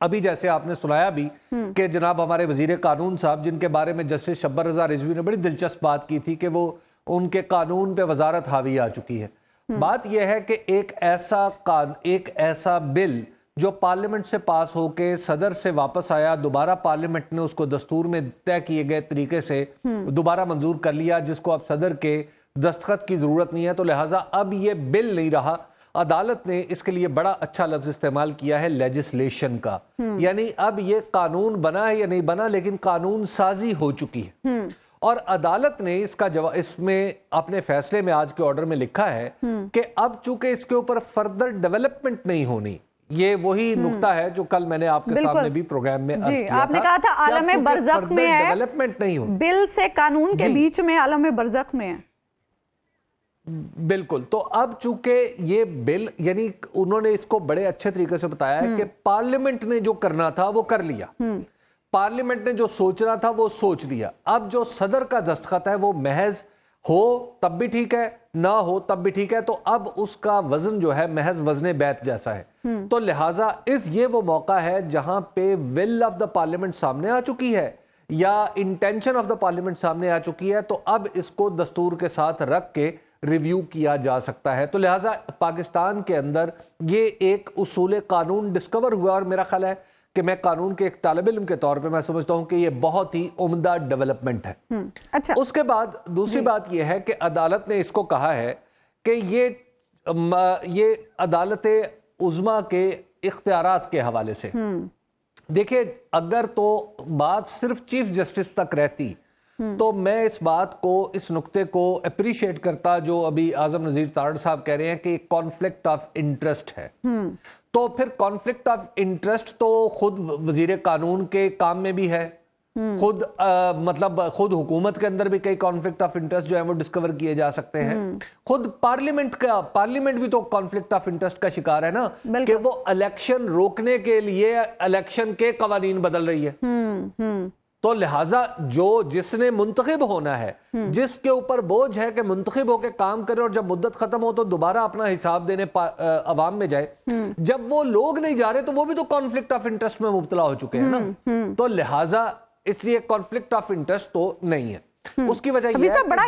ابھی جیسے آپ نے سنایا بھی کہ جناب ہمارے وزیر قانون صاحب جن کے بارے میں جسٹس شبر رضا رضوی نے بڑی دلچسپ بات کی تھی کہ وہ ان کے قانون پہ وزارت حاوی آ چکی ہے. بات یہ ہے کہ ایک ایسا بل جو پارلیمنٹ سے پاس ہو کے صدر سے واپس آیا, دوبارہ پارلیمنٹ نے اس کو دستور میں طے کیے گئے طریقے سے دوبارہ منظور کر لیا, جس کو اب صدر کے دستخط کی ضرورت نہیں ہے, تو لہٰذا اب یہ بل نہیں رہا. عدالت نے اس کے لیے بڑا اچھا لفظ استعمال کیا ہے لیجسلیشن کا, یعنی اب یہ قانون بنا ہے یا نہیں بنا لیکن قانون سازی ہو چکی ہے. اور عدالت نے اس میں اپنے فیصلے میں آج کے آرڈر میں لکھا ہے کہ اب چونکہ اس کے اوپر فردر ڈیولپمنٹ نہیں ہونی, یہ وہی نقطہ ہے جو کل میں نے آپ کے سامنے بھی پروگرام میں عرض کیا تھا. آپ نے کہا تھا عالم برزخ میں ہے, ڈیولپمنٹ نہیں ہو بل سے قانون کے بیچ میں عالم برزخ میں ہے. بالکل. تو اب چونکہ یہ بل یعنی انہوں نے اس کو بڑے اچھے طریقے سے بتایا ہے کہ پارلیمنٹ نے جو کرنا تھا وہ کر لیا, پارلیمنٹ نے جو سوچنا تھا وہ سوچ لیا. اب جو صدر کا دستخط ہے وہ محض ہو تب بھی ٹھیک ہے, نہ ہو تب بھی ٹھیک ہے, تو اب اس کا وزن جو ہے محض وزن بیت جیسا ہے. تو لہٰذا یہ وہ موقع ہے جہاں پہ ول آف دا پارلیمنٹ سامنے آ چکی ہے یا انٹینشن آف دا پارلیمنٹ سامنے آ چکی ہے, تو اب اس کو دستور کے ساتھ رکھ کے ریویو کیا جا سکتا ہے. تو لہٰذا پاکستان کے اندر یہ ایک اصول قانون ڈسکور ہوا, اور میرا خیال ہے کہ میں قانون کے ایک طالب علم کے طور پہ میں سمجھتا ہوں کہ یہ بہت ہی عمدہ ڈیولپمنٹ ہے. اچھا, اس کے بعد دوسری بات یہ ہے کہ عدالت نے اس کو کہا ہے کہ یہ عدالت عظمیٰ کے اختیارات کے حوالے سے دیکھیں, اگر تو بات صرف چیف جسٹس تک رہتی تو میں اس بات کو, اس نقطے کو اپریشیٹ کرتا جو ابھی اعظم نذیر تارڑ صاحب کہہ رہے ہیں کہ کانفلکٹ آف انٹرسٹ ہے. تو پھر کانفلکٹ آف انٹرسٹ تو خود وزیر قانون کے کام میں بھی ہے, خود حکومت کے اندر بھی کئی کانفلکٹ آف انٹرسٹ جو ہیں وہ ڈسکور کیے جا سکتے ہیں. خود پارلیمنٹ بھی تو کانفلکٹ آف انٹرسٹ کا شکار ہے نا, کہ وہ الیکشن روکنے کے لیے الیکشن کے قوانین بدل رہی ہے. تو لہٰذا جس نے منتخب ہونا ہے, جس کے اوپر بوجھ ہے کہ منتخب ہو کے کام کرے اور جب مدت ختم ہو تو دوبارہ اپنا حساب دینے عوام میں جائے, جب وہ لوگ نہیں جا رہے تو وہ بھی تو کانفلکٹ آف انٹرسٹ میں مبتلا ہو چکے ہیں نا. تو لہٰذا اس لیے کانفلکٹ آف انٹرسٹ تو نہیں ہے. اس کی وجہ یہ ہے بڑا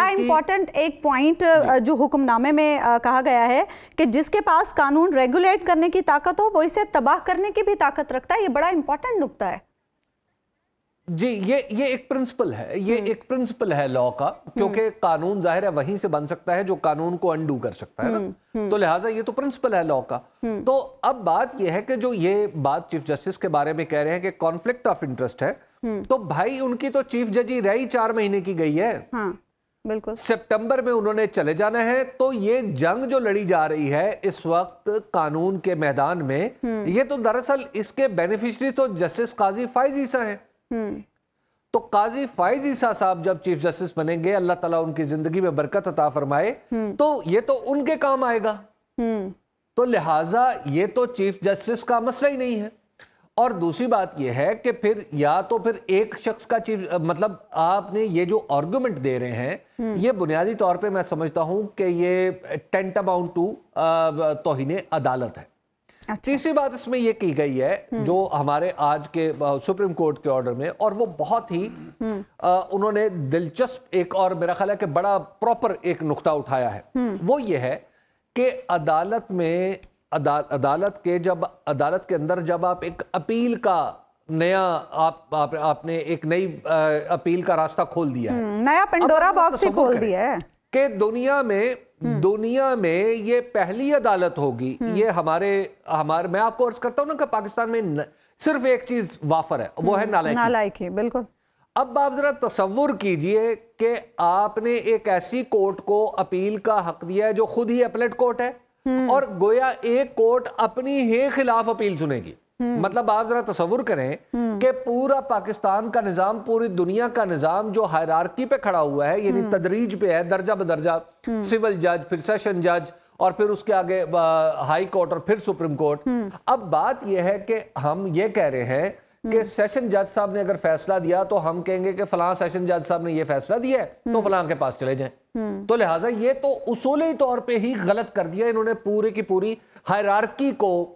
امپورٹنٹ ایک پوائنٹ جو حکم نامے میں کہا گیا ہے کہ جس کے پاس قانون ریگولیٹ کرنے کی طاقت ہو وہ اسے تباہ کرنے کی بھی طاقت رکھتا ہے. یہ بڑا امپورٹنٹ نقطہ ہے. جی, یہ ایک پرنسپل ہے, یہ ایک پرنسپل ہے لا کا, کیونکہ قانون ظاہر ہے وہیں سے بن سکتا ہے جو قانون کو انڈو کر سکتا ہے نا. تو لہٰذا یہ تو پرنسپل ہے لا کا. تو اب بات یہ ہے کہ جو یہ بات چیف جسٹس کے بارے میں کہہ رہے ہیں کہ کانفلکٹ آف انٹرسٹ ہے, تو بھائی ان کی تو چیف ججی رہی 4 مہینے کی گئی ہے. بالکل, سپٹمبر میں انہوں نے چلے جانا ہے. تو یہ جنگ جو لڑی جا رہی ہے اس وقت قانون کے میدان میں, یہ تو دراصل اس کے بینیفیشری تو جسٹس قاضی فائز عیسیٰ ہیں. تو قاضی فائز عیسیٰ صاحب جب چیف جسٹس بنیں گے, اللہ تعالیٰ ان کی زندگی میں برکت عطا فرمائے, تو یہ تو ان کے کام آئے گا. تو لہٰذا یہ تو چیف جسٹس کا مسئلہ ہی نہیں ہے. اور دوسری بات یہ ہے کہ پھر یا تو پھر ایک شخص کا آپ نے یہ جو آرگومنٹ دے رہے ہیں, یہ بنیادی طور پہ میں سمجھتا ہوں کہ یہ ٹینٹاماؤنٹ ٹو توہین عدالت ہے. تیسری بات اس میں یہ کی گئی ہے جو ہمارے آج کے سپریم کورٹ کے آرڈر میں, اور وہ بہت ہی انہوں نے دلچسپ ایک اور میرا خیال ہے کہ بڑا پراپر ایک نقطہ اٹھایا ہے. وہ یہ ہے کہ عدالت کے اندر جب آپ ایک اپیل کا آپ نے ایک نئی اپیل کا راستہ کھول دیا ہے, نیا پنڈورا باکس ہی کھول دیا ہے کہ دنیا میں یہ پہلی عدالت ہوگی. یہ میں آپ کو عرض کرتا ہوں نا کہ پاکستان میں صرف ایک چیز وافر ہے, وہ ہے نالائکی. بالکل. اب آپ ذرا تصور کیجئے کہ آپ نے ایک ایسی کورٹ کو اپیل کا حق دیا ہے جو خود ہی اپلیٹ کورٹ ہے, اور گویا ایک کورٹ اپنی ہی خلاف اپیل سنے گی. مطلب آپ ذرا تصور کریں کہ پورا پاکستان کا نظام, پوری دنیا کا نظام جو ہائرارکی پہ کھڑا ہوا ہے, یعنی تدریج پہ ہے, درجہ بدرجہ, سول جج, پھر سیشن جج, اور پھر اس کے آگے ہائی کورٹ, اور پھر سپریم کورٹ. اب بات یہ ہے کہ ہم یہ کہہ رہے ہیں کہ سیشن جج صاحب نے اگر فیصلہ دیا تو ہم کہیں گے کہ فلاں سیشن جج صاحب نے یہ فیصلہ دیا ہے تو فلاں کے پاس چلے جائیں. تو لہٰذا یہ تو اصولی طور پہ ہی غلط کر دیا انہوں نے, پورے کی پوری ہائرارکی کو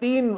3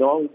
9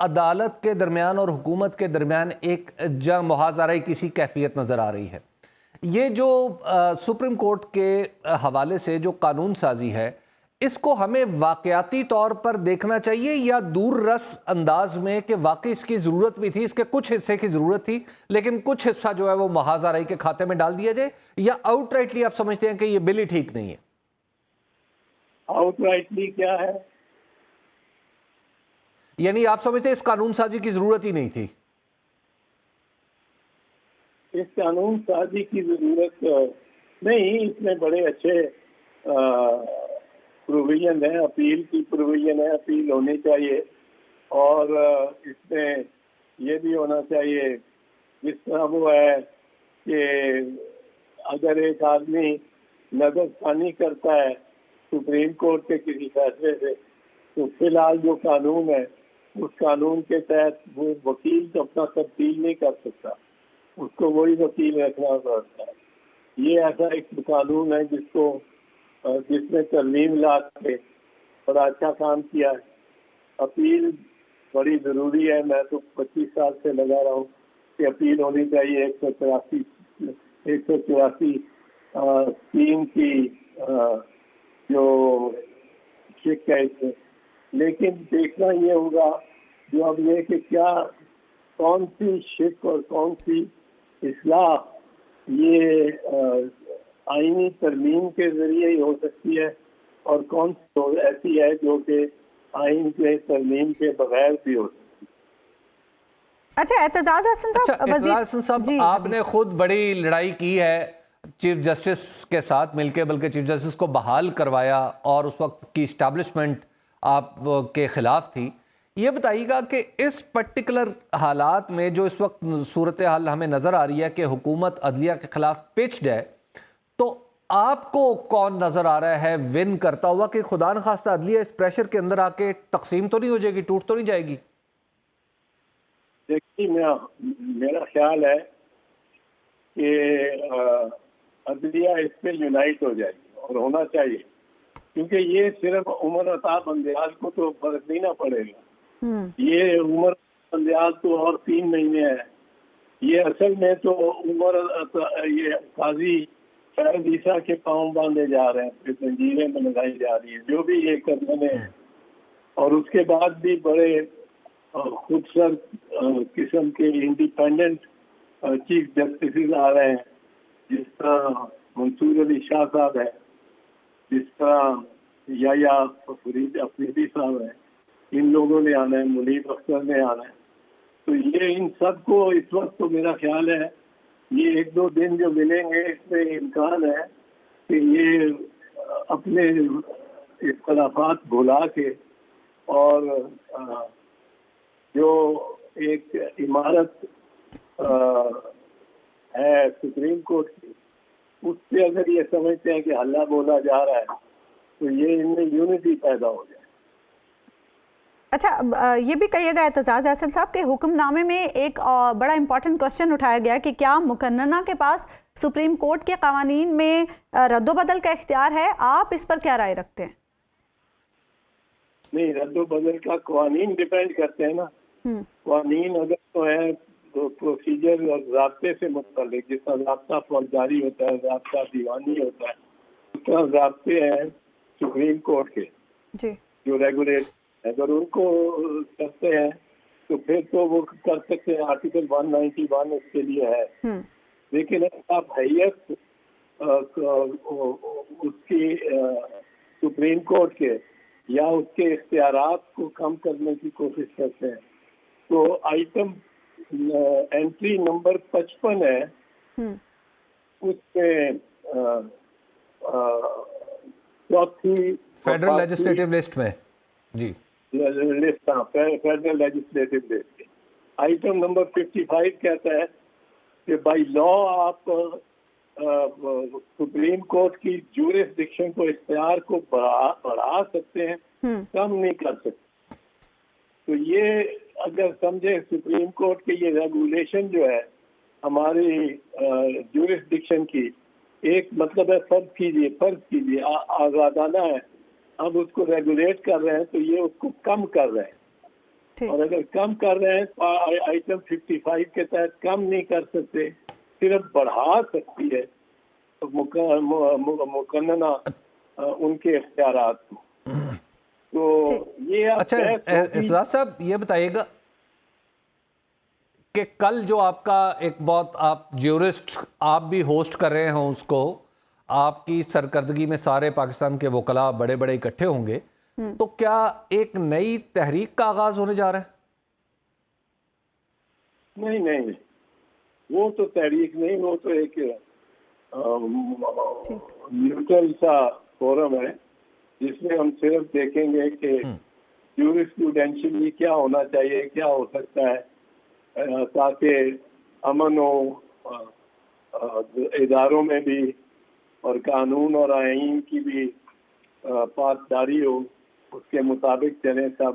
عدالت کے درمیان اور حکومت کے درمیان ایک جنگ محاذرائی کسی کیفیت نظر آ رہی ہے. یہ جو سپریم کورٹ کے حوالے سے جو قانون سازی ہے اس کو ہمیں واقعاتی طور پر دیکھنا چاہیے یا دور رس انداز میں کہ واقعی اس کی ضرورت بھی تھی, اس کے کچھ حصے کی ضرورت تھی لیکن کچھ حصہ جو ہے وہ محاذرائی کے کھاتے میں ڈال دیا جائے, یا آؤٹ رائٹلی آپ سمجھتے ہیں کہ یہ بل ہی ٹھیک نہیں ہے؟ آؤٹ رائٹلی کیا ہے؟ یعنی آپ سمجھتے ہیں اس قانون سازی کی ضرورت ہی نہیں تھی؟ اس قانون سازی کی ضرورت نہیں, اس میں بڑے اچھے پروویژن ہے, اپیل کی پروویژن ہے, اپیل ہونی چاہیے, اور اس میں یہ بھی ہونا چاہیے جس طرح وہ ہے کہ اگر ایک آدمی نظر ثانی کرتا ہے سپریم کورٹ کے کسی فیصلے سے تو فی الحال جو قانون ہے اس قانون کے تحت وہ وکیل تو اپنا تبدیل نہیں کر سکتا, اس کو وہی وکیل رکھنا پڑتا ہے. یہ ایسا ایک قانون ہے جس میں ترمیم لا کے بڑا اچھا کام کیا ہے. اپیل بڑی ضروری ہے, میں تو 25 سال سے لگا رہا ہوں کہ اپیل ہونی چاہیے. 184 3 کی جو شک ہے اس میں, لیکن دیکھنا یہ ہوگا جو اب یہ کہ کیا کون سی شک اور کون سی اصلاح یہ آئینی ترمیم کے ذریعے ہی ہو سکتی ہے اور کون سی ایسی ہے جو کہ آئین کے ترمیم کے بغیر بھی ہو سکتی ہے. اچھا اعتزاز حسن صاحب, آپ نے خود بڑی لڑائی کی ہے چیف جسٹس کے ساتھ مل کے, بلکہ چیف جسٹس کو بحال کروایا اور اس وقت کی اسٹیبلشمنٹ آپ کے خلاف تھی. یہ بتائیے گا کہ اس پرٹیکولر حالات میں جو اس وقت صورتحال ہمیں نظر آ رہی ہے کہ حکومت عدلیہ کے خلاف پیچڈ ہے, تو آپ کو کون نظر آ رہا ہے ون کرتا ہوا کہ خدا نخواستہ عدلیہ اس پریشر کے اندر آ کے تقسیم تو نہیں ہو جائے گی, ٹوٹ تو نہیں جائے گی؟ دیکھیے میرا خیال ہے کہ عدلیہ اس پہ یونائٹ ہو جائے گی اور ہونا چاہیے, کیونکہ یہ صرف عمر عطا بندیال کو تو فرق نہیں نہ پڑے گا. یہ عمر بندیال تو اور 3 مہینے ہے. یہ اصل میں تو عمر یہ قاضی فیض عیسیٰ کے پاؤں باندھے جا رہے ہیں, زنجیریں میں لگائی جا رہی ہیں جو بھی یہ کرنے میں, اور اس کے بعد بھی بڑے خود سر قسم کے انڈیپینڈنٹ چیف جسٹسز آ رہے ہیں, جس طرح منصور علی شاہ صاحب ہیں, جس طرح یحییٰ افریدی صاحب ہیں. ان لوگوں نے آنا ہے, منیب اختر نے آنا ہے. تو یہ ان سب کو اس وقت تو میرا خیال ہے یہ 1-2 دن جو ملیں گے اس میں امکان ہے کہ یہ اپنے اختلافات بھلا کے اور جو ایک عمارت ہے سپریم کورٹ کی, اس سے اگر یہ سمجھتے ہیں کہ ہلہ بولا جا رہا ہے تو یہ ان میں یونٹی پیدا ہو جائے. اچھا یہ بھی کہیے گا اعتزاز احسن صاحب کہ حکم نامے میں ایک بڑا امپورٹنٹ کوشچن اٹھایا گیا کہ کیا مقننہ کے پاس سپریم کورٹ کے قوانین میں رد و بدل کا اختیار ہے؟ آپ اس پر کیا رائے رکھتے ہیں؟ نہیں, رد و بدل کا قوانین ڈیپینڈ کرتے ہیں نا. قوانین اگر تو ہے تو پروسیجر اور ضابطے سے متعلق, جس طرح ضابطہ فوجداری ہوتا ہے, ضابطہ دیوانی ہوتا ہے, اس طرح ضابطے ہیں سپریم کورٹ کے جو ریگولیٹ, اگر ان کو کرتے ہیں تو پھر تو وہ کر سکتے ہیں. آرٹیکل 191 اس کے لیے ہے, لیکن آپ حیثیت اس کی سپریم کورٹ کے یا اس کے اختیارات کو کم کرنے کی کوشش کرتے ہیں تو آئٹم انٹری نمبر 55 ہے, اس میں چوتھی فیڈرل لیجسلیٹو لسٹ میں list, federal legislative list item number 55 کہتا ہے کہ بائی لا آپ سپریم کورٹ کی جورسڈکشن کو, اختیار کو بڑھا سکتے ہیں, کم نہیں کر سکتے. تو یہ اگر سمجھے سپریم کورٹ کے یہ ریگولیشن جو ہے ہماری جورسڈکشن کی, ایک مطلب ہے فرض کیجیے آزادانہ ہے, اب اس کو ریگولیٹ کر رہے ہیں تو یہ اس کو کم کر رہے ہیں. اور اگر کم کر رہے ہیں تو آئٹم 55 کے تحت کم نہیں کر سکتے، صرف بڑھا سکتی ہے مقننہ ان کے اختیارات کو. تو یہ اچھا اعتزاز صاحب یہ بتائیے گا کہ کل جو آپ کا ایک بہت آپ جیورسٹ آپ بھی ہوسٹ کر رہے ہیں اس کو، آپ کی سرکردگی میں سارے پاکستان کے وکلاء بڑے بڑے اکٹھے ہوں گے، تو کیا ایک نئی تحریک کا آغاز ہونے جا رہا ہے؟ نہیں، وہ تو تحریک نہیں، وہ تو ایک نیوٹرل سا فورم ہے جس میں ہم صرف دیکھیں گے کہ جورسپروڈینشلی کیا ہونا چاہیے، کیا ہو سکتا ہے تاکہ امن ہو اداروں میں بھی اور قانون اور آئین کی بھی پاسداری ہو، اس کے مطابق چلیں سب.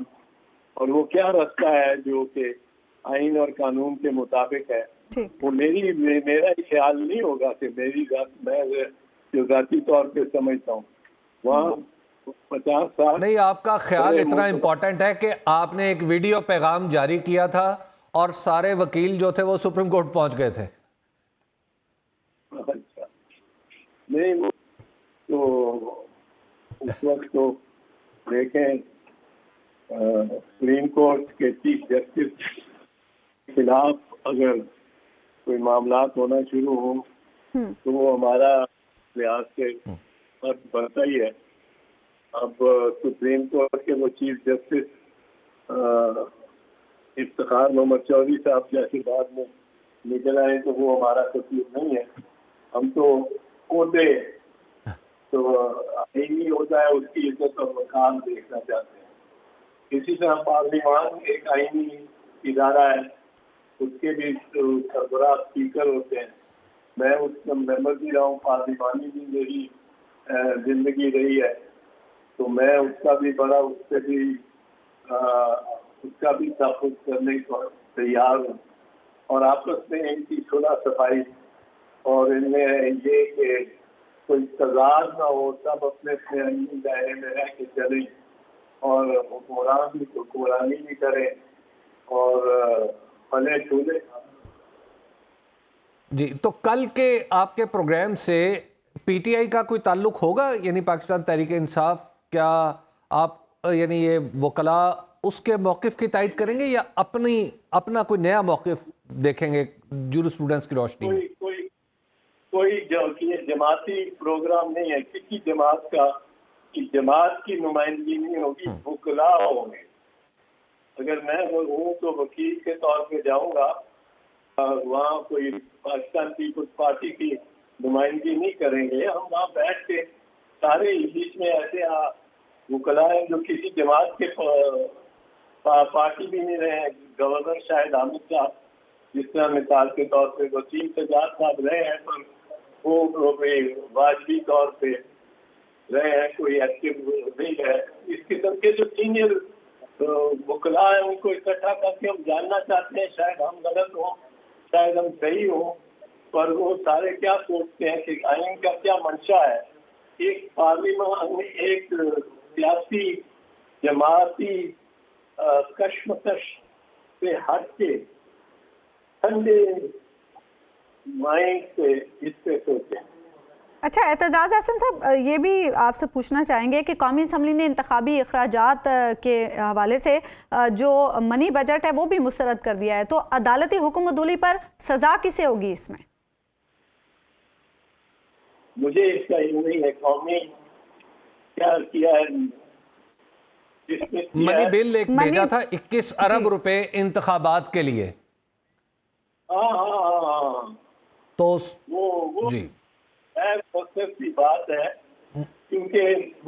اور وہ کیا رستہ ہے جو کہ آئین اور قانون کے مطابق ہے، وہ میرا خیال نہیں ہوگا کہ میں جو ذاتی طور پہ سمجھتا ہوں وہاں 50 سال نہیں. آپ کا خیال اتنا امپورٹنٹ ہے کہ آپ نے ایک ویڈیو پیغام جاری کیا تھا اور سارے وکیل جو تھے وہ سپریم کورٹ پہنچ گئے تھے. اچھا نہیں، تو اس وقت تو دیکھیں سپریم کورٹ کے چیف جسٹس کے خلاف اگر کوئی معاملات ہونا شروع ہوں تو وہ ہمارا لحاظ سے فرق بنتا ہی ہے. اب سپریم کورٹ کے وہ چیف جسٹس افتخار محمد چودھری صاحب جیسے بعد میں نکل آئے تو وہ ہمارا قصور نہیں ہے. ہم تو عہدے تو آئینی ہوتا ہے، اس کی عزت اور مقام دیکھنا چاہتے ہیں. اسی طرح پارلیمان ایک آئینی ادارہ ہے، اس کے بھی سربراہ اسپیکر ہوتے ہیں. میں اس کا ممبر بھی رہا ہوں، پارلیمانی بھی میری زندگی رہی ہے، تو میں اس کا بھی بڑا اس سے بھی اس کا بھی تحفظ کرنے کو تیار ہوں. اور آپس میں ان کی صلح صفائی اور ان میں یہ کہ کوئی تضاد نہ ہو، سب اپنے اپنے آئینی دائرے میں رہ کے چلیں اور حکمران بھی حکمرانی بھی کریں اور پھلے چھولے. جی تو کل کے آپ کے پروگرام سے پی ٹی آئی کا کوئی تعلق ہوگا، یعنی پاکستان تحریک انصاف؟ کیا آپ یعنی یہ وکلاء اس کے موقف کی تائید کریں گے یا اپنا کوئی نیا موقف دیکھیں گے جورسپروڈنس کی روشنی میں؟ کوئی جماعتی پروگرام نہیں ہے. کسی جماعت کا جماعت کی نمائندگی نہیں ہوگی، وکلاء ہوں گے. اگر میں ہوں تو وکیل کے طور پہ جاؤں گا، وہاں کوئی پاکستان پیپلز پارٹی کی نمائندگی نہیں کریں گے. ہم وہاں بیٹھ کے سارے بیچ میں ایسے وکلاء ہیں جو کسی جماعت کے پارٹی بھی نہیں رہے ہیں. گورنر شاہد حامد صاحب جس طرح مثال کے طور پہ وسیم سجاد صاحب رہے ہیں، پر وہ واجبی طور پہ رہے ہیں، کوئی ایکٹیو نہیں ہے. اس قسم کے جو سینئر وکلاء ہیں ان کو اکٹھا کر کے ہم جاننا چاہتے ہیں. شاید ہم غلط ہوں، شاید ہم صحیح ہوں، پر وہ سارے کیا سوچتے ہیں کہ آئین کا کیا منشا ہے. ایک پارلیمان میں ایک سیاسی جماعتی کشمکش سے ہٹ کے ٹھنڈے مائنڈ سے اس پہ سوچیں. اچھا اعتزاز احسن صاحب، یہ بھی آپ سے پوچھنا چاہیں گے کہ قومی اسمبلی نے انتخابی اخراجات کے حوالے سے جو منی بجٹ ہے وہ بھی مسترد کر دیا ہے، تو عدالتی حکم عدولی پر سزا کسے ہوگی اس میں؟ مجھے اس کا علم نہیں ہے. قومی کیا کیا ہے، منی بل ایک بھیجا تھا 21 ارب روپے انتخابات کے لیے. ہاں تو وہ جی مقصد کی بات ہے، کیونکہ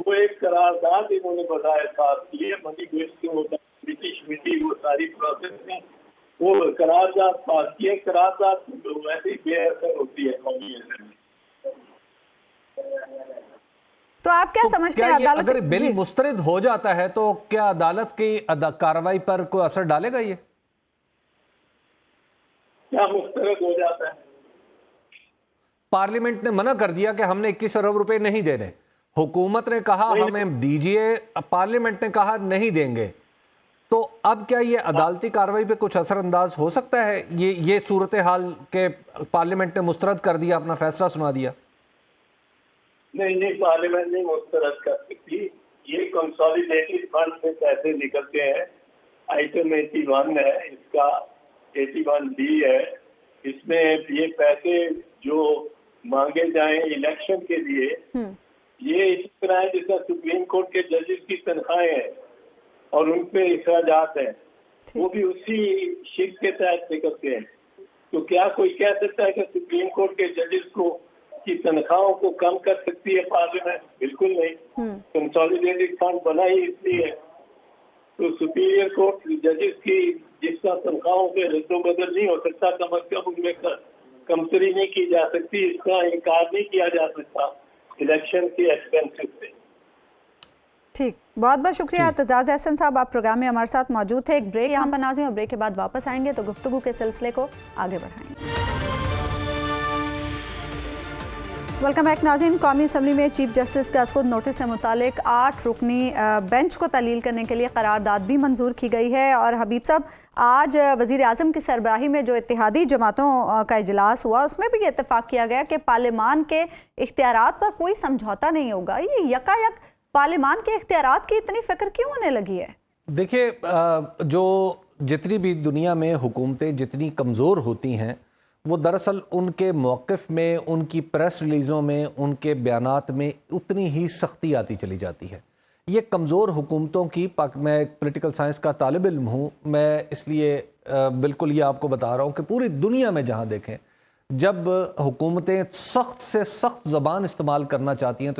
وہ ایک قرارداد انہوں نے بظاہر پاس کی ہے. منی بل سے ہوتا برٹش میٹی وہ ساری پروسیس میں وہ قرارداد پاس کی ہے. قرارداد ویسے ہی بے اثر ہوتی ہے قومی اسمبلی. تو آپ کیا سمجھتے ہیں عدالت اگر بل مسترد ہو جاتا ہے تو کیا عدالت کی کارروائی پر کوئی اثر ڈالے گا؟ یہ کیا مسترد ہو جاتا ہے؟ پارلیمنٹ نے منع کر دیا کہ ہم نے 21 ارب روپے نہیں دینے، حکومت نے کہا ہمیں دیجئے، پارلیمنٹ نے کہا نہیں دیں گے، تو اب کیا یہ عدالتی کارروائی پہ کچھ اثر انداز ہو سکتا ہے؟ یہ صورتحال کہ پارلیمنٹ نے مسترد کر دیا، اپنا فیصلہ سنا دیا؟ نہیں، پارلیمنٹ نہیں مسترد کر سکتی. یہ کنسالیڈیٹڈ فنڈ سے پیسے نکلتے ہیں. آئٹم 81 ہے اس کا، 81B ہے. اس میں یہ پیسے جو مانگے جائیں الیکشن کے لیے، یہ اس طرح ہے جیسا سپریم کورٹ کے ججز کی تنخواہیں ہیں اور ان پہ اخراجات ہیں، وہ بھی اسی شک کے تحت نکلتے ہیں. تو کیا کوئی کہہ سکتا ہے کہ سپریم کورٹ کے ججز کو کی تنخواہوں کو کم کر سکتی ہے پارلیمنٹ؟ بالکل نہیں. کنسالیڈیٹڈ فنڈ بنا ہی اس لیے ہے. تو سپیریئر کورٹ ججز کی جس کا تنخواہوں پہ رد و بدل نہیں ہو سکتا، کم از کم ان میں کمتری نہیں کی جا سکتی، اس کا انکار نہیں کیا جا سکتا الیکشن کے ایکسپینسز سے. ٹھیک، بہت بہت شکریہ اعتزاز احسن صاحب، آپ پروگرام میں ہمارے ساتھ موجود تھے. ایک بریک یہاں پر ناظرین، اور بریک کے بعد واپس آئیں گے تو گفتگو کے سلسلے کو آگے بڑھائیں گے. ویلکم بیک ناظرین. قومی اسمبلی میں چیف جسٹس کے از خود نوٹس سے متعلق 8 رکنی بینچ کو تعلیل کرنے کے لیے قرارداد بھی منظور کی گئی ہے. اور حبیب صاحب، آج وزیر اعظم کی سربراہی میں جو اتحادی جماعتوں کا اجلاس ہوا، اس میں بھی یہ اتفاق کیا گیا کہ پارلیمان کے اختیارات پر کوئی سمجھوتا نہیں ہوگا. یہ یکا یک پارلیمان کے اختیارات کی اتنی فکر کیوں ہونے لگی ہے؟ دیکھیے، جو جتنی بھی دنیا میں حکومتیں جتنی کمزور ہوتی ہیں، وہ دراصل ان کے موقف میں، ان کی پریس ریلیزوں میں، ان کے بیانات میں اتنی ہی سختی آتی چلی جاتی ہے. یہ کمزور حکومتوں کی، میں ایک پولیٹیکل سائنس کا طالب علم ہوں، میں اس لیے بالکل یہ آپ کو بتا رہا ہوں کہ پوری دنیا میں جہاں دیکھیں، جب حکومتیں سخت سے سخت زبان استعمال کرنا چاہتی ہیں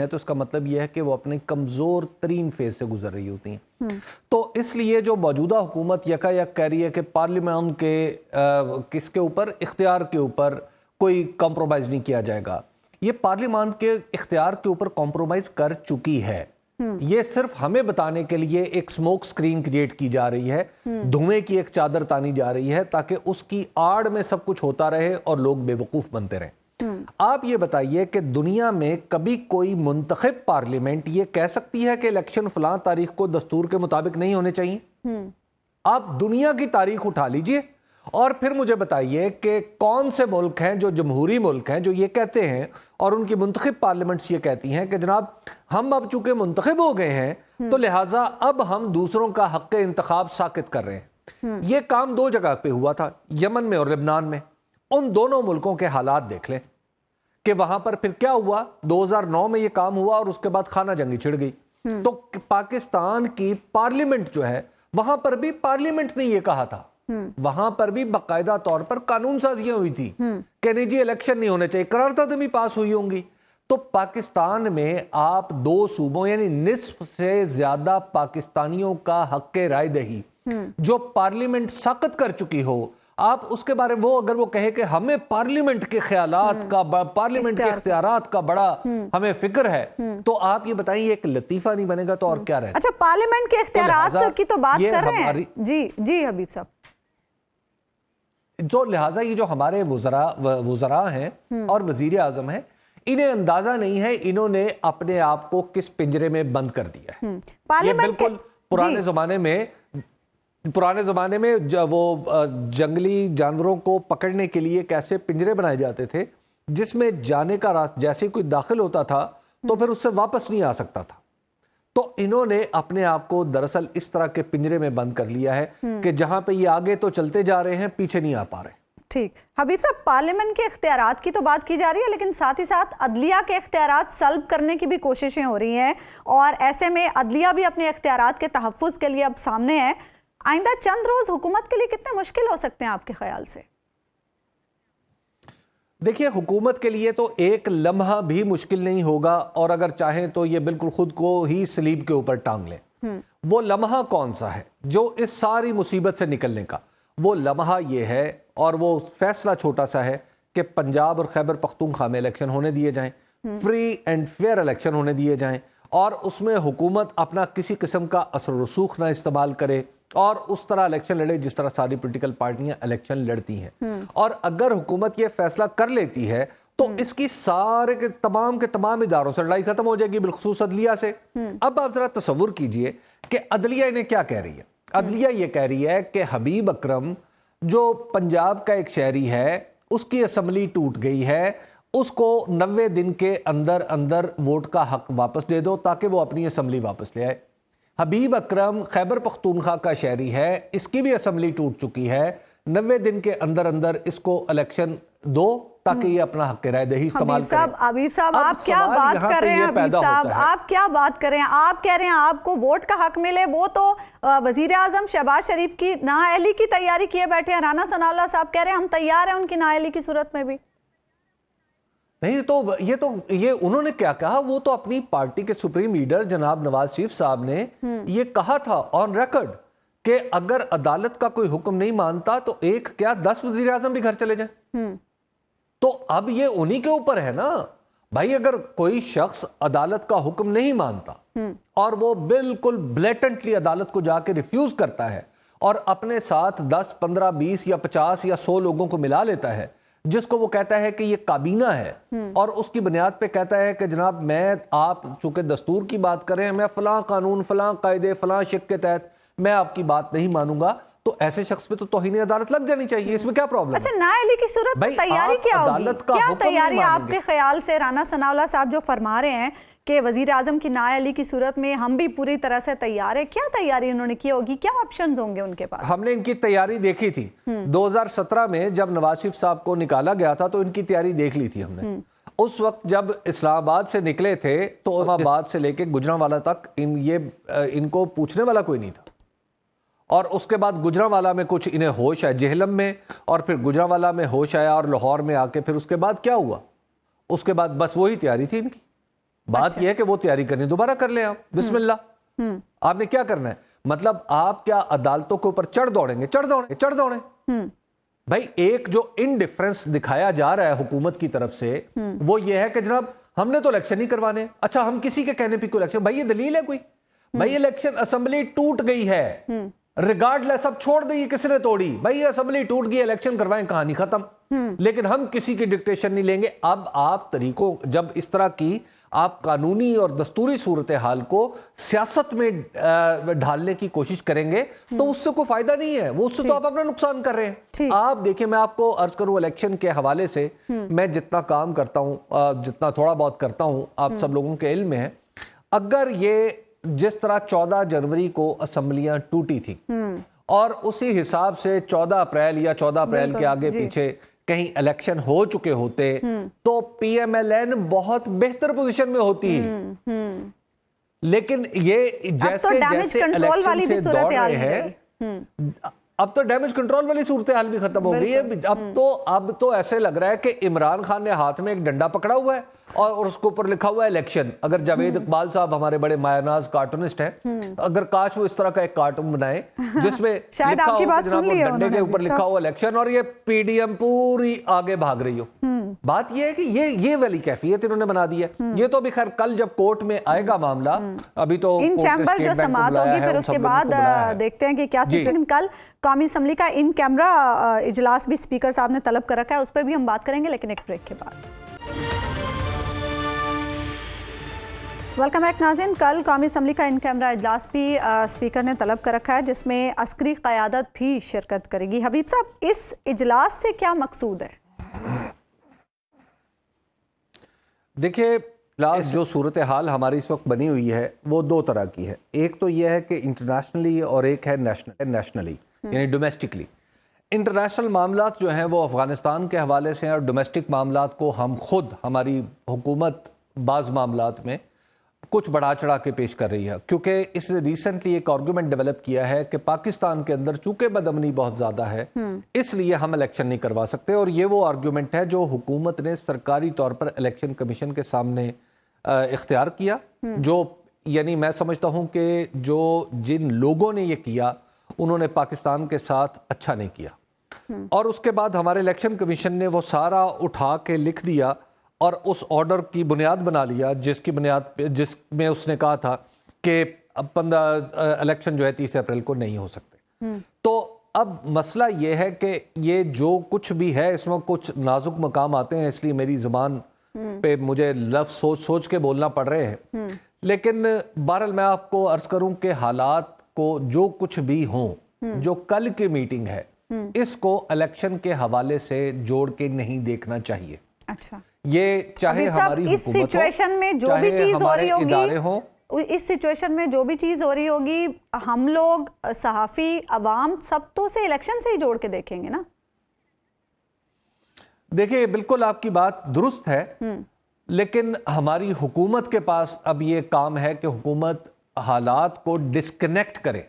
تو اس کا مطلب یہ ہے کہ وہ اپنے کمزور ترین فیز سے گزر رہی ہوتی ہیں. تو اس لیے جو موجودہ حکومت یکا یک کہہ رہی ہے کہ پارلیمان کے کس کے اوپر، اختیار کے اوپر کوئی کمپرومائز نہیں کیا جائے گا، یہ پارلیمان کے اختیار کے اوپر کمپرومائز کر چکی ہے. یہ صرف ہمیں بتانے کے لیے ایک سموک سکرین کریٹ کی جا رہی ہے، دھوئیں کی ایک چادر تانی جا رہی ہے تاکہ اس کی آڑ میں سب کچھ ہوتا رہے اور لوگ بے وقوف بنتے رہیں. آپ یہ بتائیے کہ دنیا میں کبھی کوئی منتخب پارلیمنٹ یہ کہہ سکتی ہے کہ الیکشن فلاں تاریخ کو دستور کے مطابق نہیں ہونے چاہیے؟ آپ دنیا کی تاریخ اٹھا لیجئے اور پھر مجھے بتائیے کہ کون سے ملک ہیں جو جمہوری ملک ہیں جو یہ کہتے ہیں، اور ان کی منتخب پارلیمنٹس یہ کہتی ہیں کہ جناب ہم اب چونکہ منتخب ہو گئے ہیں تو لہٰذا اب ہم دوسروں کا حق انتخاب ساقط کر رہے ہیں. یہ کام 2 جگہ پہ ہوا تھا، یمن میں اور لبنان میں. ان دونوں ملکوں کے حالات دیکھ لیں کہ وہاں پر پھر کیا ہوا. 2009 میں یہ کام ہوا اور اس کے بعد خانہ جنگی چھڑ گئی. تو پاکستان کی پارلیمنٹ جو ہے، وہاں پر بھی پارلیمنٹ نے یہ کہا تھا، وہاں پر بھی باقاعدہ طور پر قانون سازیاں ہوئی تھی کہ نہیں جی الیکشن نہیں ہونے چاہیے، قراردادیں بھی پاس ہوئی ہوں گی. تو پاکستان میں آپ 2 صوبوں یعنی نصف سے زیادہ پاکستانیوں کا حق رائے دہی جو پارلیمنٹ ساقط کر چکی ہو، آپ اس کے بارے میں اگر وہ کہے کہ ہمیں پارلیمنٹ کے خیالات کا، پارلیمنٹ کے اختیارات کا بڑا ہمیں فکر ہے، تو آپ یہ بتائیں یہ ایک لطیفہ نہیں بنے گا تو اور کیا رہے؟ اچھا، پارلیمنٹ کے اختیارات کی تو بات کر رہے ہیں. جی حبیب صاحب. جو لہٰذا یہ جو ہمارے وزراء ہیں اور وزیر اعظم ہیں، انہیں اندازہ نہیں ہے انہوں نے اپنے آپ کو کس پنجرے میں بند کر دیا ہے. یہ بالکل پرانے زمانے میں وہ جنگلی جانوروں کو پکڑنے کے لیے کیسے پنجرے بنائے جاتے تھے جس میں جانے کا راستہ جیسے کوئی داخل ہوتا تھا تو پھر اس سے واپس نہیں آ سکتا تھا. تو انہوں نے اپنے آپ کو دراصل اس طرح کے پنجرے میں بند کر لیا ہے کہ جہاں پہ یہ آگے تو چلتے جا رہے ہیں، پیچھے نہیں آ پا رہے. ٹھیک، حبیب صاحب، پارلیمنٹ کے اختیارات کی تو بات کی جا رہی ہے، لیکن ساتھ ہی ساتھ عدلیہ کے اختیارات سلب کرنے کی بھی کوششیں ہو رہی ہیں، اور ایسے میں عدلیہ بھی اپنے اختیارات کے تحفظ کے لیے اب سامنے ہے. آئندہ چند روز حکومت کے لیے کتنے مشکل ہو سکتے ہیں آپ کے خیال سے؟ دیکھیے، حکومت کے لیے تو ایک لمحہ بھی مشکل نہیں ہوگا، اور اگر چاہیں تو یہ بالکل خود کو ہی سلیب کے اوپر ٹانگ لیں. وہ لمحہ کون سا ہے جو اس ساری مصیبت سے نکلنے کا؟ وہ لمحہ یہ ہے، اور وہ فیصلہ چھوٹا سا ہے، کہ پنجاب اور خیبر پختونخوا میں الیکشن ہونے دیے جائیں، فری اینڈ فیئر الیکشن ہونے دیے جائیں، اور اس میں حکومت اپنا کسی قسم کا اثر و رسوخ نہ استعمال کرے اور اس طرح الیکشن لڑے جس طرح ساری پولیٹیکل پارٹیاں الیکشن لڑتی ہیں. اور اگر حکومت یہ فیصلہ کر لیتی ہے تو اس کی سارے کے تمام اداروں سے لڑائی ختم ہو جائے گی، بالخصوص عدلیہ سے. اب آپ ذرا تصور کیجئے کہ عدلیہ انہیں کیا کہہ رہی ہے. عدلیہ یہ کہہ رہی ہے کہ حبیب اکرم جو پنجاب کا ایک شہری ہے اس کی اسمبلی ٹوٹ گئی ہے, اس کو 90 دن کے اندر اندر ووٹ کا حق واپس دے دو تاکہ وہ اپنی اسمبلی واپس لے آئے. حبیب اکرم خیبر پختونخوا کا شہری ہے, اس کی بھی اسمبلی ٹوٹ چکی ہے, 90 دن کے اندر اندر اس کو الیکشن دو تاکہ یہ اپنا حق رائے دہی استعمال کرے. حبیب صاحب آپ کیا بات کر رہے ہیں؟ حبیب صاحب آپ کیا بات کر رہے ہیں؟ آپ کہہ رہے ہیں آپ کو ووٹ کا حق ملے, وہ تو وزیر اعظم شہباز شریف کی نااہلی کی تیاری کیے بیٹھے ہیں. رانا ثناء اللہ صاحب کہہ رہے ہیں ہم تیار ہیں ان کی نااہلی کی صورت میں بھی. نہیں تو یہ انہوں نے کیا کہا, وہ تو اپنی پارٹی کے سپریم لیڈر جناب نواز شریف صاحب نے یہ کہا تھا آن ریکارڈ کہ اگر عدالت کا کوئی حکم نہیں مانتا تو 10 وزیر اعظم بھی گھر چلے جائیں. تو اب یہ انہی کے اوپر ہے نا بھائی, اگر کوئی شخص عدالت کا حکم نہیں مانتا اور وہ بالکل بلیٹنٹلی عدالت کو جا کے ریفیوز کرتا ہے اور اپنے ساتھ 10, 15, 20 یا 50 یا 100 لوگوں کو ملا لیتا ہے جس کو وہ کہتا ہے کہ یہ کابینہ ہے اور اس کی بنیاد پہ کہتا ہے کہ جناب آپ چونکہ دستور کی بات کریں, میں فلاں قانون, فلاں قاعدے, فلاں شق کے تحت میں آپ کی بات نہیں مانوں گا, تو ایسے شخص پہ تو توہین عدالت لگ جانی چاہیے. اس میں کیا پرابلم ہے؟ اچھا نااہلی کی صورت میں تیاری کیا ہوگی؟ کیا تیاری آپ کے خیال سے رانا ثناء اللہ صاحب جو فرما رہے ہیں کہ وزیر اعظم کی نااہلی کی صورت میں ہم بھی پوری طرح سے تیار ہیں, کیا تیاری انہوں نے کی ہوگی؟ کیا آپشنز ہوں گے ان کے پاس؟ ہم نے ان کی تیاری دیکھی تھی 2017 میں جب نواز شریف صاحب کو نکالا گیا تھا, تو ان کی تیاری دیکھ لی تھی ہم نے. اس وقت جب اسلام آباد سے نکلے تھے تو اسلام آباد سے لے کے گجرانوالہ تک ان کو پوچھنے والا کوئی نہیں تھا, اور اس کے بعد گجرانوالہ میں کچھ انہیں ہوش آیا, جہلم میں, اور پھر گجرانوالہ میں ہوش آیا اور لاہور میں آ کے پھر اس کے بعد کیا ہوا؟ اس کے بعد بس وہی تیاری تھی ان کی. بات یہ ہے کہ وہ تیاری کرنی دوبارہ کر لیں آپ, بسم اللہ. آپ نے کیا کرنا ہے؟ مطلب آپ کیا عدالتوں کے اوپر چڑھ دوڑیں گے؟ چڑھ دوڑیں. بھائی ایک جو انڈیفرنس دکھایا جا رہا ہے حکومت کی طرف سے وہ یہ ہے کہ جناب ہم نے تو الیکشن نہیں کروانے. اچھا ہم کسی کے کہنے پہ کوئی الیکشن, بھائی یہ دلیل ہے کوئی؟ بھائی الیکشن اسمبلی ٹوٹ گئی ہے, ریگارڈ لیس, اب چھوڑ دیں کس نے توڑی, بھائی اسمبلی ٹوٹ گئی, الیکشن کروائیں, کہانی ختم. لیکن ہم کسی کی ڈکٹیشن نہیں لیں گے. اب آپ طریقوں, جب اس طرح کی آپ قانونی اور دستوری صورتحال کو سیاست میں ڈھالنے کی کوشش کریں گے تو اس سے کوئی فائدہ نہیں ہے, وہ اس سے تو آپ اپنا نقصان کر رہے ہیں. آپ دیکھیں, میں آپ کو عرض کروں الیکشن کے حوالے سے میں جتنا کام کرتا ہوں, جتنا تھوڑا بہت کرتا ہوں, آپ سب لوگوں کے علم میں ہے, اگر یہ جس طرح 14 جنوری کو اسمبلیاں ٹوٹی تھی اور اسی حساب سے 14 اپریل یا 14 اپریل کے آگے پیچھے کہیں الیکشن ہو چکے ہوتے تو پی ایم ایل این بہت بہتر پوزیشن میں ہوتی ہے. لیکن یہ جیسے الیکشن سے دوڑ رہے ہیں, اب تو ڈیمیج کنٹرول والی صورتحال بھی ختم ہو گئی ہے. اب تو ایسے لگ رہا ہے کہ عمران خان نے ہاتھ میں ایک ڈنڈا پکڑا ہوا ہے اور اس کے اوپر لکھا ہوا ہے الیکشن. اگر جاوید اقبال صاحب ہمارے بڑے مایہ ناز کارٹونسٹ ہیں, اگر کاش وہ اس طرح کا ایک کارٹون بنائے جس میں لکھا ہو جناب وہ ڈنڈے کے اوپر لکھا ہوا الیکشن اور یہ پی ڈی ایم پوری آگے بھاگ رہی ہو. بات یہ ہے کہ یہ والی کیفیت انہوں نے بنا دی ہے. یہ تو بھی خیر کل جب کورٹ میں آئے گا معاملہ, ابھی تو ان چیمبر جو سماعت ہوگی پھر اس کے بعد دیکھتے ہیں کہ کیا سچویشن. کل قومی اسمبلی کا ان کیمرہ اجلاس بھی اسپیکر صاحب نے طلب کر رکھا ہے, اس پہ بھی ہم بات کریں گے لیکن ایک بریک کے بعد. ویلکم بیک ناظرین. کل قومی اسمبلی کا ان کیمرہ اجلاس بھی اسپیکر نے طلب کر رکھا ہے جس میں عسکری قیادت بھی شرکت کرے گی. حبیب صاحب اس اجلاس سے کیا مقصود ہے؟ دیکھیں جو صورتحال ہماری اس وقت بنی ہوئی ہے وہ دو طرح کی ہے. ایک تو یہ ہے کہ انٹرنیشنلی اور ایک ہے نیشنلی یعنی ڈومیسٹکلی. انٹرنیشنل معاملات جو ہیں وہ افغانستان کے حوالے سے ہیں اور ڈومیسٹک معاملات کو ہم خود, ہماری حکومت بعض معاملات میں کچھ بڑھا چڑھا کے پیش کر رہی ہے, کیونکہ اس نے ریسنٹلی ایک آرگومنٹ ڈیولپ کیا ہے کہ پاکستان کے اندر چونکہ بدامنی بہت زیادہ ہے اس لیے ہم الیکشن نہیں کروا سکتے. اور یہ وہ آرگومنٹ ہے جو حکومت نے سرکاری طور پر الیکشن کمیشن کے سامنے اختیار کیا, جو یعنی میں سمجھتا ہوں کہ جن لوگوں نے یہ کیا انہوں نے پاکستان کے ساتھ اچھا نہیں کیا. اور اس کے بعد ہمارے الیکشن کمیشن نے وہ سارا اٹھا کے لکھ دیا اور اس آرڈر کی بنیاد بنا لیا جس میں اس نے کہا تھا کہ الیکشن جو ہے 30 اپریل کو نہیں ہو سکتے. تو اب مسئلہ یہ ہے کہ یہ جو کچھ بھی ہے اس میں کچھ نازک مقام آتے ہیں, اس لیے میری زبان پہ مجھے لفظ سوچ کے بولنا پڑ رہے ہیں. لیکن بہرحال میں آپ کو عرض کروں کہ حالات کو جو کچھ بھی ہوں, جو کل کی میٹنگ ہے اس کو الیکشن کے حوالے سے جوڑ کے نہیں دیکھنا چاہیے. اچھا, یہ چاہے ہماری اس سچویشن میں جو بھی چیز ہو رہی ہوگی, اس سچویشن میں جو بھی چیز ہو رہی ہوگی, ہم لوگ صحافی, عوام, سب تو سے الیکشن سے ہی جوڑ کے دیکھیں گے نا. دیکھیں بالکل آپ کی بات درست ہے, لیکن ہماری حکومت کے پاس اب یہ کام ہے کہ حکومت حالات کو ڈسکنیکٹ کرے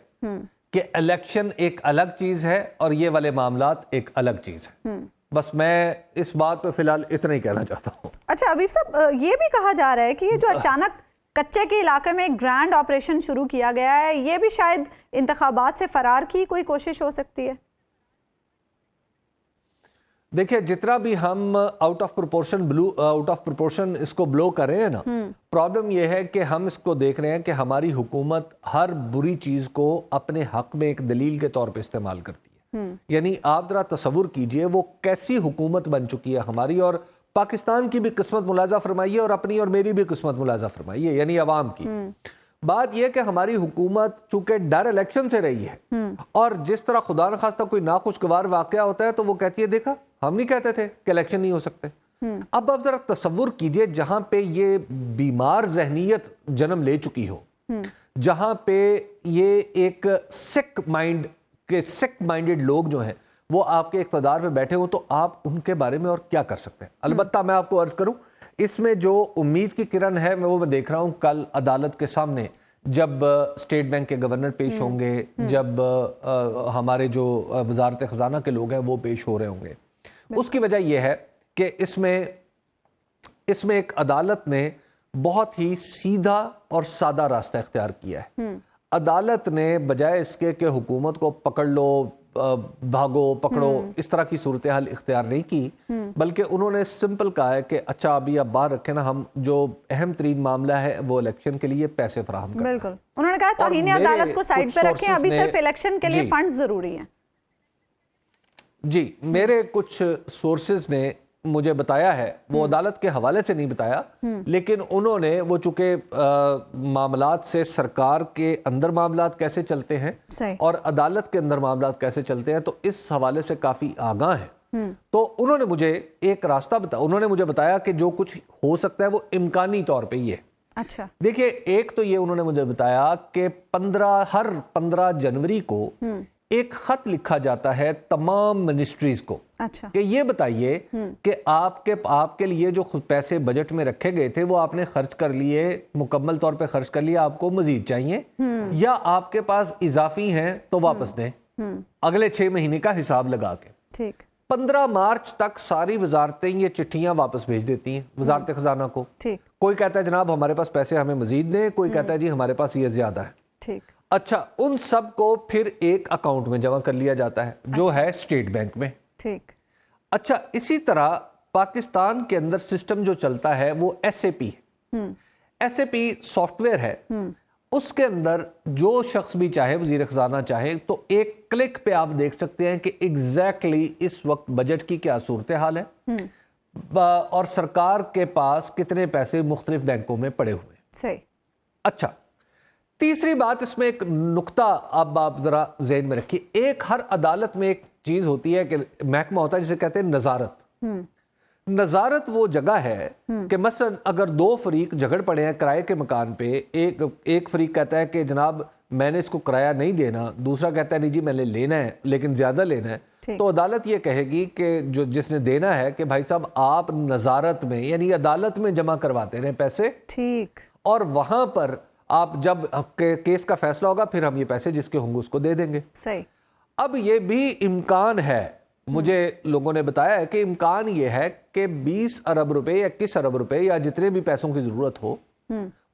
کہ الیکشن ایک الگ چیز ہے اور یہ والے معاملات ایک الگ چیز ہے. بس میں اس بات پہ فی الحال اتنا ہی کہنا چاہتا ہوں. اچھا حبیب صاحب, یہ بھی کہا جا رہا ہے کہ یہ جو اچانک کچے کے علاقے میں ایک گرینڈ آپریشن شروع کیا گیا ہے, یہ بھی شاید انتخابات سے فرار کی کوئی کوشش ہو سکتی ہے. دیکھیں جتنا بھی ہم آؤٹ آف پروپورشن اس کو بلو کر رہے ہیں نا, پرابلم یہ ہے کہ ہم اس کو دیکھ رہے ہیں کہ ہماری حکومت ہر بری چیز کو اپنے حق میں ایک دلیل کے طور پہ استعمال کرتی ہے. یعنی آپ ذرا تصور کیجئے وہ کیسی حکومت بن چکی ہے ہماری, اور پاکستان کی بھی قسمت ملاحظہ فرمائیے اور اپنی اور میری بھی قسمت ملاحظہ فرمائیے, یعنی عوام کی. بات یہ کہ ہماری حکومت چونکہ ڈر الیکشن سے رہی ہے, اور جس طرح خدا نخواستہ کوئی ناخوشگوار واقعہ ہوتا ہے تو وہ کہتی ہے دیکھا ہم نہیں کہتے تھے کہ الیکشن نہیں ہو سکتے. اب آپ ذرا تصور کیجئے جہاں پہ یہ بیمار ذہنیت جنم لے چکی ہو, جہاں پہ یہ ایک سک مائنڈڈ لوگ جو ہیں وہ آپ کے اقتدار پہ بیٹھے ہوں, تو آپ ان کے بارے میں اور کیا کر سکتے ہیں. البتہ میں آپ کو عرض کروں, اس میں جو امید کی کرن ہے وہ میں دیکھ رہا ہوں کل عدالت کے سامنے جب اسٹیٹ بینک کے گورنر پیش ہوں گے, جب ہمارے جو وزارت خزانہ کے لوگ ہیں وہ پیش ہو رہے ہوں گے. اس کی وجہ یہ ہے کہ اس میں ایک عدالت نے بہت ہی سیدھا اور سادہ راستہ اختیار کیا ہے. عدالت نے بجائے اس کے کہ حکومت کو پکڑ لو, بھاگو, پکڑو, اس طرح کی صورتحال اختیار نہیں کی, بلکہ انہوں نے سمپل کہا ہے کہ اچھا ابھی آپ باہر رکھیں نا, ہم جو اہم ترین معاملہ ہے وہ الیکشن کے لیے پیسے فراہم کرنا. بالکل, انہوں نے کہا توہین عدالت کو سائیڈ پہ رکھیں, ابھی صرف الیکشن کے لیے فنڈز ضروری ہیں. جی, میرے کچھ سورسز نے مجھے بتایا ہے, وہ عدالت کے حوالے سے نہیں بتایا, لیکن انہوں نے وہ چونکہ معاملات سے سرکار کے اندر معاملات کیسے چلتے ہیں اور عدالت کے اندر معاملات کیسے چلتے ہیں تو اس حوالے سے کافی آگاہ ہیں, تو انہوں نے مجھے ایک راستہ انہوں نے مجھے بتایا کہ جو کچھ ہو سکتا ہے وہ امکانی طور پہ یہ. اچھا, دیکھیے ایک تو یہ انہوں نے مجھے بتایا کہ ہر 15 جنوری کو ایک خط لکھا جاتا ہے تمام منسٹریز کو, کہ یہ بتائیے کہ آپ کے لیے جو پیسے بجٹ میں رکھے گئے تھے وہ آپ نے خرچ کر لیے, مکمل طور پہ خرچ کر لیے, آپ کو مزید چاہیے یا آپ کے پاس اضافی ہیں تو واپس دیں اگلے 6 مہینے کا حساب لگا کے. ٹھیک, 15 مارچ تک ساری وزارتیں یہ چٹھیاں واپس بھیج دیتی ہیں وزارت خزانہ کو. کوئی کہتا ہے جناب ہمارے پاس پیسے ہمیں مزید دیں, کوئی کہتا ہے جی ہمارے پاس یہ زیادہ ہے. ٹھیک, اچھا, ان سب کو پھر ایک اکاؤنٹ میں جمع کر لیا جاتا ہے جو ہے اسٹیٹ بینک میں. ٹھیک, اچھا, اسی طرح پاکستان کے اندر سسٹم جو چلتا ہے وہ S A P soft where ہے, اس کے اندر جو شخص بھی چاہے, وزیر خزانہ چاہے, تو ایک کلک پہ آپ دیکھ سکتے ہیں کہ ایگزیکٹلی اس وقت بجٹ کی کیا صورتحال ہے اور سرکار کے پاس کتنے پیسے مختلف بینکوں میں پڑے ہوئے. صحیح. اچھا, تیسری بات اس میں ایک نقطہ اب آپ ذرا ذہن میں رکھیے, ایک ہر عدالت میں ایک چیز ہوتی ہے کہ محکمہ ہوتا ہے جسے کہتے ہیں نظارت. نظارت وہ جگہ ہے کہ مثلا اگر 2 فریق جھگڑ پڑے ہیں کرائے کے مکان پہ, ایک فریق کہتا ہے کہ جناب میں نے اس کو کرایہ نہیں دینا, دوسرا کہتا ہے نہیں جی میں نے لینا ہے لیکن زیادہ لینا ہے, تو عدالت یہ کہے گی کہ جس نے دینا ہے کہ بھائی صاحب آپ نظارت میں یعنی عدالت میں جمع کرواتے رہیں پیسے. ٹھیک, اور وہاں پر آپ جب کیس کا فیصلہ ہوگا پھر ہم یہ پیسے جس کے ہوں گے اس کو دے دیں گے. صحیح. اب یہ بھی امکان ہے, مجھے لوگوں نے بتایا ہے کہ امکان یہ ہے کہ 20 ارب روپے یا 21 ارب روپے یا جتنے بھی پیسوں کی ضرورت ہو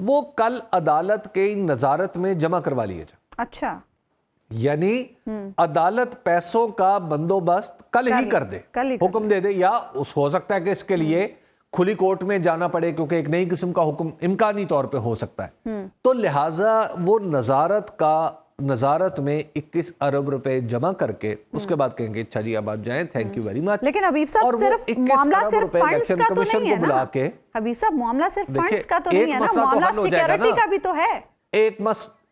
وہ کل عدالت کے نظارت میں جمع کروا لیے جائے. اچھا, یعنی عدالت پیسوں کا بندوبست کل ہی کر دے, حکم دے دے, یا ہو سکتا ہے کہ اس کے لیے کھلی کورٹ میں جانا پڑے کیونکہ ایک نئی قسم کا حکم امکانی طور پہ ہو سکتا ہے. تو لہٰذا وہ نظارت میں 21 ارب روپے جمع کر کے اس کے بعد کہیں گے اچھا جی اب آپ جائیں, تھینک یو ویری مچ. لیکن حبیب صاحب صرف معاملہ صرف فنڈز کا تو نہیں ہے نا, حبیب صاحب معاملہ صرف فنڈز کا تو نہیں ہے نا, معاملہ سیکیورٹی کا بھی تو ہے.